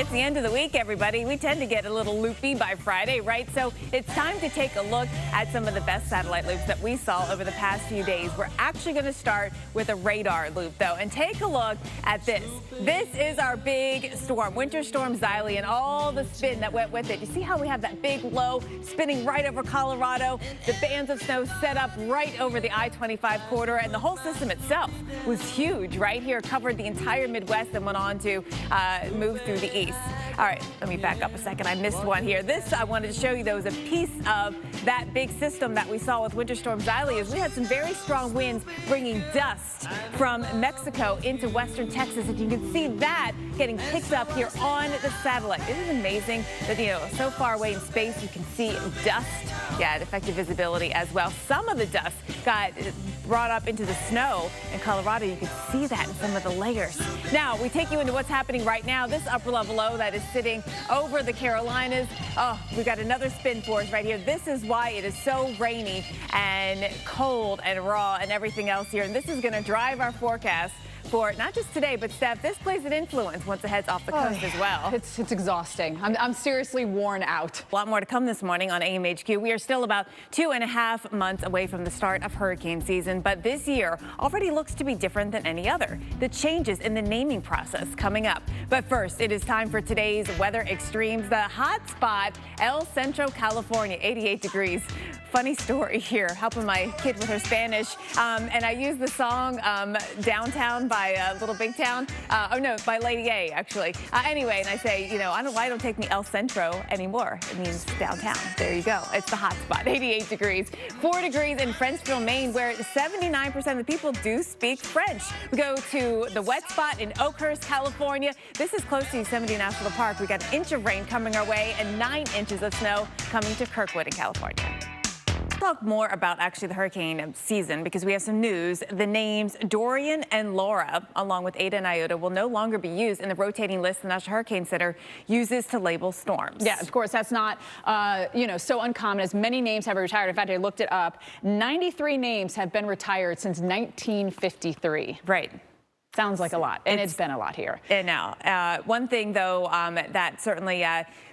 It's the end of the week, everybody. We tend to get a little loopy by Friday, right? So it's time to take a look at some of the best satellite loops that we saw over the past few days. We're actually going to start with a radar loop, though, and take a look at this. This is our big storm, Winter Storm Xylee, and all the spin that went with it. You see how we have that big low spinning right over Colorado? The bands of snow set up right over the I-25 corridor, and the whole system itself was huge right here, covered the entire Midwest and went on to move through the east. All right, let me back up a second. I missed one here. This I wanted to show you, though, is a piece of that big system that we saw with Winter Storm Xylee. Is we had some very strong winds bringing dust from Mexico into western Texas, and you can see that getting picked up here on the satellite. Isn't it amazing that, you know, so far away in space you can see dust? Yeah, it affected visibility as well. Some of the dust got brought up into the snow in Colorado. You can see that in some of the layers. Now, we take you into what's happening right now. This upper level low that is sitting over the Carolinas. Oh, we got another spin force right here. This is why it is so rainy and cold and raw and everything else here. And this is going to drive our forecast for not just today, but Steph, this plays an influence once it heads off the coast as well. It's exhausting. I'm seriously worn out. A lot more to come this morning on AMHQ. We are still about 2.5 months away from the start of hurricane season, but this year already looks to be different than any other. The changes in the naming process coming up. But first, it is time for today's weather extremes. The hot spot, El Centro, California, 88 degrees. Funny story here, helping my kid with her Spanish. And I used the song Downtown by Little Big Town. Oh, no, by Lady A, actually. Anyway, and I say, you know, why don't take me El Centro anymore? It means downtown. There you go. It's the hot spot, 88 degrees. 4 degrees in Frenchville, Maine, where 79% of the people do speak French. We go to the wet spot in Oakhurst, California. This is close to Yosemite National Park. We got an inch of rain coming our way and 9 inches of snow coming to Kirkwood in California. Talk more about actually the hurricane season because we have some news. The names Dorian and Laura, along with Eta and Iota, will no longer be used in the rotating list the National Hurricane Center uses to label storms. Yeah, of course, that's not, so uncommon, as many names have retired. In fact, I looked it up. 93 names have been retired since 1953. Right. Sounds like a lot, and it's been a lot here. And now, one thing, though, that certainly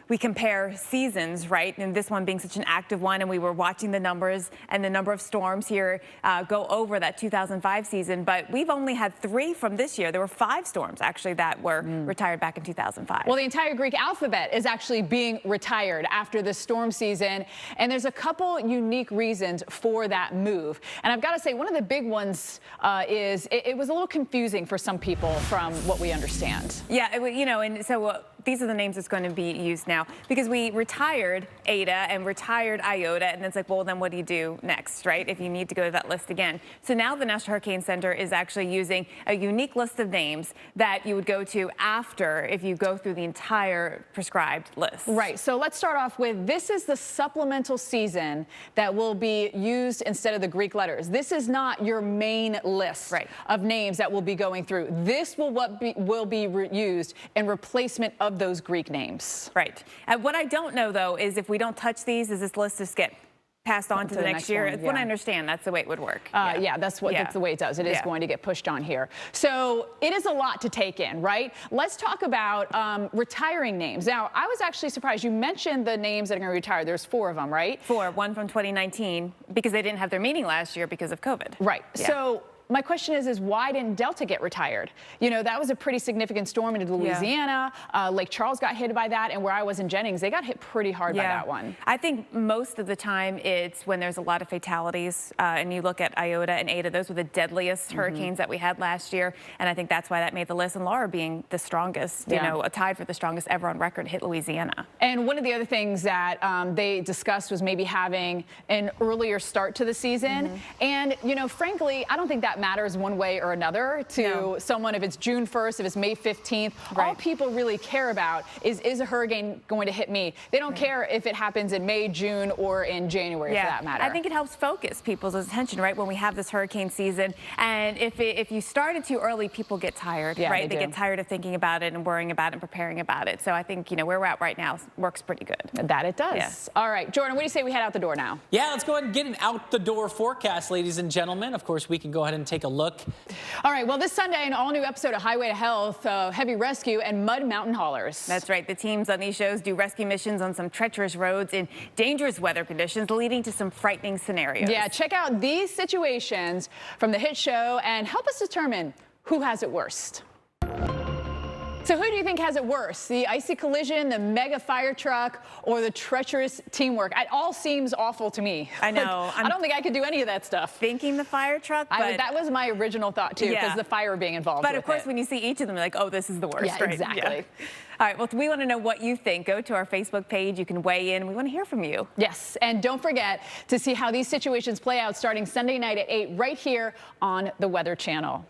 we compare seasons, right? And this one being such an active one, and we were watching the numbers and the number of storms here go over that 2005 season. But we've only had 3 from this year. There were 5 storms, actually, that were retired back in 2005. Well, the entire Greek alphabet is actually being retired after the storm season. And there's a couple unique reasons for that move. And I've got to say, one of the big ones is it was a little confusing for some people from what we understand. Yeah, and so these are the names that's going to be used now because we retired Eta and retired Iota, and it's like, well, then what do you do next, right, if you need to go to that list again? So now the National Hurricane Center is actually using a unique list of names that you would go to after if you go through the entire prescribed list. Right. So let's start off with, this is the supplemental season that will be used instead of the Greek letters. This is not your main list of names that will be going through. This will be used in replacement of those Greek names. Right. What I don't know, though, is if we don't touch these, does this list just get passed on to the next year? What I understand, that's the way it would work. That's the way it does. It is going to get pushed on here. So it is a lot to take in, right? Let's talk about retiring names. Now, I was actually surprised. You mentioned the names that are going to retire. There's 4 of them, right? 4. One from 2019 because they didn't have their meeting last year because of COVID. Right. Yeah. So my question is why didn't Delta get retired? You know, that was a pretty significant storm into Louisiana. Lake Charles got hit by that, and where I was in Jennings, they got hit pretty hard by that one. I think most of the time it's when there's a lot of fatalities, and you look at Iota and Eta, those were the deadliest hurricanes that we had last year, and I think that's why that made the list. And Laura being the strongest, you know, tied for the strongest ever on record, hit Louisiana. And one of the other things that they discussed was maybe having an earlier start to the season. And, you know, frankly, I don't think that matters one way or another to someone if it's June 1st, if it's May 15th. All people really care about is a hurricane going to hit me? They don't care if it happens in May, June, or in January, for that matter. I think it helps focus people's attention, right, when we have this hurricane season. And if you started too early, people get tired, right? They get tired of thinking about it and worrying about it and preparing about it. So I think, you know, where we're at right now works pretty good. That it does. All right, Jordan, what do you say we head out the door now? Yeah, let's go ahead and get an out the door forecast, ladies and gentlemen. Of course, we can go ahead and take a look. All right, well, this Sunday, an all-new episode of Highway to Health, Heavy Rescue and Mud Mountain Haulers. That's right. The teams on these shows do rescue missions on some treacherous roads in dangerous weather conditions, leading to some frightening scenarios. Yeah, check out these situations from the hit show and help us determine who has it worst. So who do you think has it worse? The icy collision, the mega fire truck, or the treacherous teamwork? It all seems awful to me. I know. I don't think I could do any of that stuff. Thinking the fire truck, but that was my original thought, too, because Yeah. the fire being involved But with of course, it. when you see each of them, you're like, oh, this is the worst, Yeah, right? exactly. All right, well, we want to know what you think. Go to our Facebook page. You can weigh in. We want to hear from you. Yes, and don't forget to see how these situations play out starting Sunday night at 8 right here on the Weather Channel.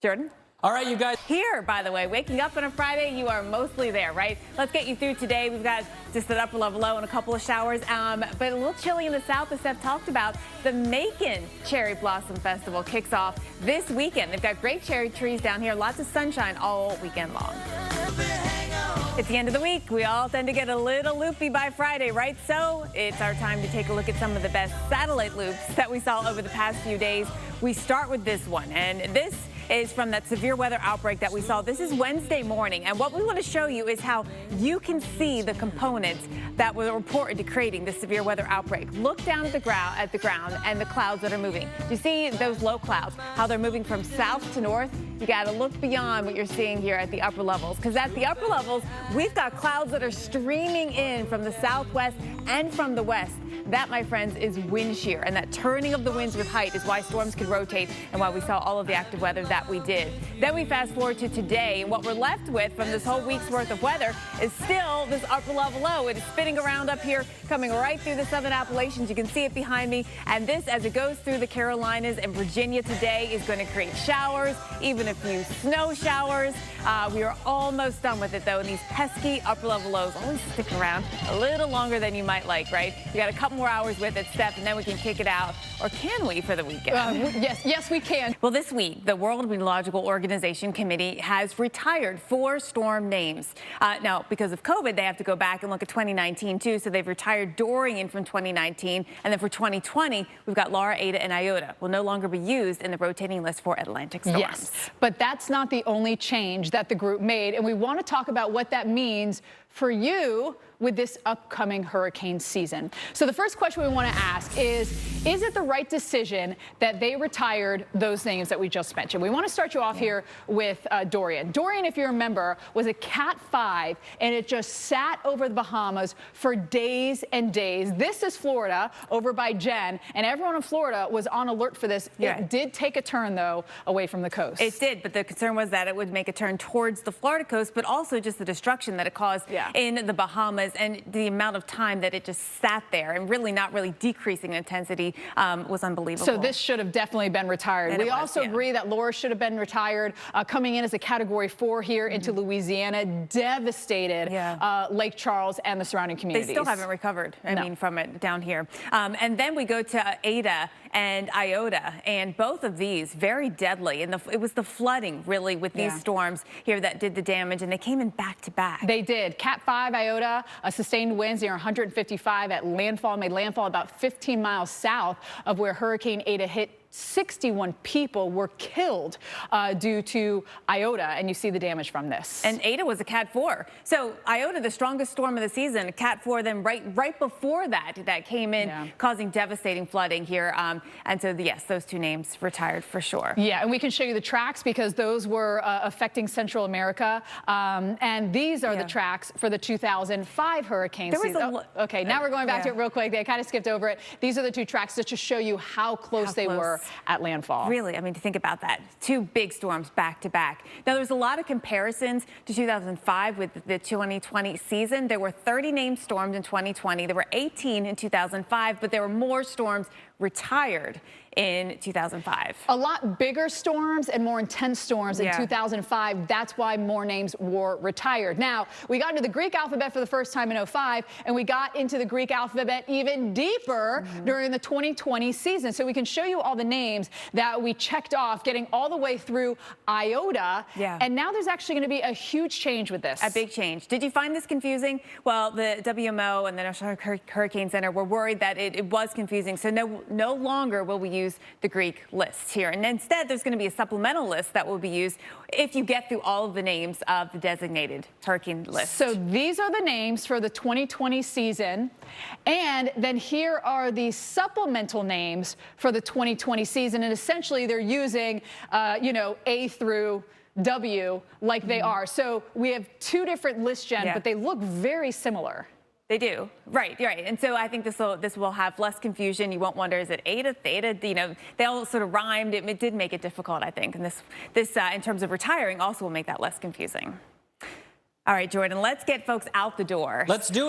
Jordan? All right, you guys. Here, by the way, waking up on a Friday, you are mostly there, right? Let's get you through today. We've got just an upper level low and a couple of showers, but a little chilly in the south, as Steph talked about. The Macon Cherry Blossom Festival kicks off this weekend. They've got great cherry trees down here, lots of sunshine all weekend long. It's the end of the week. We all tend to get a little loopy by Friday, right? So it's our time to take a look at some of the best satellite loops that we saw over the past few days. We start with this one, and this is from that severe weather outbreak that we saw. This is Wednesday morning, and what we want to show you is how you can see the components that were important to creating the severe weather outbreak. Look down at the ground and the clouds that are moving. You see those low clouds, how they're moving from south to north? You got to look beyond what you're seeing here at the upper levels, because at the upper levels, we've got clouds that are streaming in from the southwest and from the west. That, my friends, is wind shear, and that turning of the winds with height is why storms could rotate and why we saw all of the active weather that we did. Then we fast forward to today, and what we're left with from this whole week's worth of weather is still this upper level low. It is spinning around up here, coming right through the southern Appalachians. You can see it behind me, and this, as it goes through the Carolinas and Virginia today, is going to create showers, even a few snow showers. We are almost done with it, though, and these pesky upper level lows always stick around a little longer than you might like, right? We got a couple more hours with it, Steph, and then we can kick it out. Or can we for the weekend? Yes, we can. Well, this week, the World Meteorological Organization Committee has retired 4 storm names. Now, because of COVID, they have to go back and look at 2019, too. So they've retired Dorian from 2019. And then for 2020, we've got Laura, Ada, and Iota will no longer be used in the rotating list for Atlantic storms. Yes, but that's not the only change that the group made. And we want to talk about what that means for you with this upcoming hurricane season. So the first question we want to ask is it the right decision that they retired those names that we just mentioned? We want to start you off here with Dorian. Dorian, if you remember, was a Cat 5, and it just sat over the Bahamas for days and days. This is Florida over by Jen, and everyone in Florida was on alert for this. Yeah. It did take a turn, though, away from the coast. It did, but the concern was that it would make a turn towards the Florida coast, but also just the destruction that it caused in the Bahamas and the amount of time that it just sat there and really not really decreasing in intensity was unbelievable. So this should have definitely been retired. And we also agree that Laura should have been retired, coming in as a Category 4 here into Louisiana, devastated Lake Charles and the surrounding communities. They still haven't recovered, I mean, from it down here. And then we go to Ada and Iota, and both of these very deadly. And it was the flooding, really, with these storms here that did the damage, and they came in back to back. They did. Cat 5 Iota, sustained winds near 155 at landfall, made landfall about 15 miles south of where Hurricane Ada hit. 61 people were killed due to Iota, and you see the damage from this. And Ada was a Cat 4. So Iota, the strongest storm of the season, Cat 4, then right before that came in, causing devastating flooding here. And so, yes, those 2 names retired for sure. Yeah, and we can show you the tracks because those were affecting Central America. And these are the tracks for the 2005 hurricane season. Okay, now we're going back to it real quick. They kind of skipped over it. These are the 2 tracks just to show you how close they were at landfall. Really, I mean, to think about that. 2 big storms back to back. Now, there's a lot of comparisons to 2005 with the 2020 season. There were 30 named storms in 2020. There were 18 in 2005, but there were more storms retired in 2005. A lot bigger storms and more intense storms in 2005. That's why more names were retired. Now, we got into the Greek alphabet for the first time in 2005, and we got into the Greek alphabet even deeper during the 2020 season. So we can show you all the names that we checked off, getting all the way through Iota. And now there's actually going to be a huge change with this. A big change. Did you find this confusing? Well, the WMO and the National Hurricane Center were worried that it was confusing. So no no longer will we use the Greek list here. And instead, there's going to be a supplemental list that will be used if you get through all of the names of the designated hurricane list. So these are the names for the 2020 season. And then here are the supplemental names for the 2020 season. And essentially, they're using, A through W like they are. So we have two different lists, Jen, but they look very similar. They do. Right. And so I think this will have less confusion. You won't wonder, is it eta, theta? They all sort of rhymed. It did make it difficult, I think. And this in terms of retiring also will make that less confusing. All right, Jordan, let's get folks out the door. Let's do it.